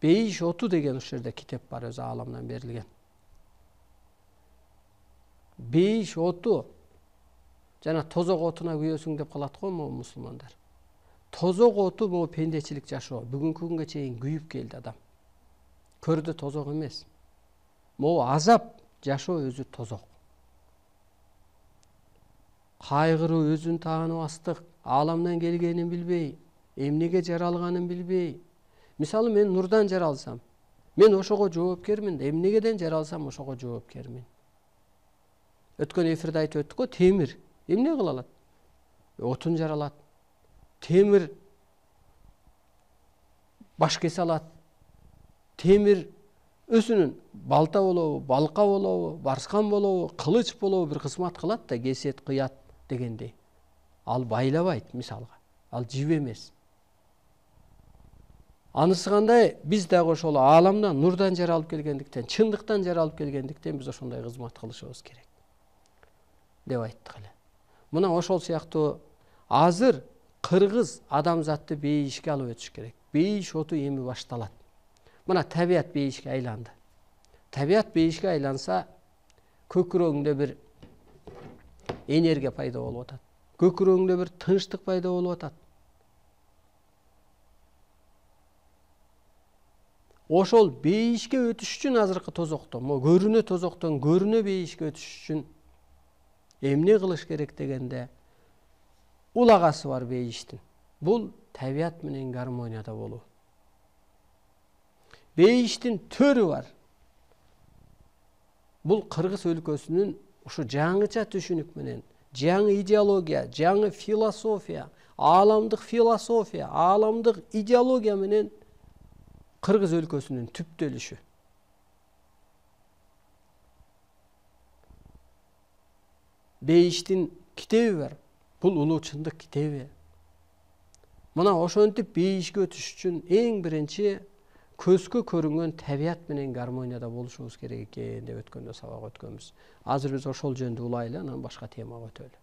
Бейиш оту деген ушул жерде китеп бар, өзү ааламдан берилген. Бейиш оту жана тозок отуна күйөсүң деп калат го мусулмандар. Тозок оту бул пендечилик жашоо. Бүгүнкү күнгө чейин күйүп келди адам. Көрдө тозок эмес. Могу азап жашоо өзү тозок. Кайгыруу, өзүн тааныбастык, ааламдан келгенин билбей, эмнеге жаралганын билбей. Мисалы мен нурдан жаралсам, мен ошого жоопкермин, эмнегеден жаралсам ошого жоопкермин. Өткөн эфирде айтып өттүк го, темир эмне кыла алат? Отун жаралат. Темир баш кесе алат. Темир өзүнүн балта болобу, балка болобу, барскан болобу, кылыч болобу бир кызмат кылат да, кесет, кыят дегендей. Ал байлабайт мисалга. Ал жип эмес. Анысы кандай, биз дагы ошол ааламдан, нурдан жаралып келгендиктен, чындыктан жаралып келгендиктен биз ошондой кызмат кылышыбыз керек деп айттык эле. Мына ошол сыяктуу азыр кыргыз адамзатты бейишке алып өтүш керек. Бейиш оту эми башталат. Мына табият бейишке айланды. Табият бейишке айланса, көкүрөгүңдө бир энергия пайда болуп атат. Көкүрөгүңдө бир тынчтык пайда болуп атат. Ошол бейишке өтүш үчүн азыркы тозоктон, көрүнө тозоктон көрүнө бейишке өтүш үчүн эмне кылыш керек дегенде, улагасы бар бейиштин. Бул табият менен гармонияда болуу. Бейиштин төрү бар. Бул Кыргыз өлкөсүнүн ушу жаңыча түшүнүк менен, жаңы идеология, жаңы философия, ааламдык идеология менен Кыргыз өлкөсүнүн түптөлүшү. Бейиштин китеби бар. Бул улуу чындык китеби. Мына ошентип бейишке өтүш үчүн эң биринчи көзгө көрүнгөн табият менен гармонияда болушубуз керек экен деп өткөндө сабак өткөнбүз. Азыр биз ошол жөнүндө улайлы, анан башка темага өтөлү.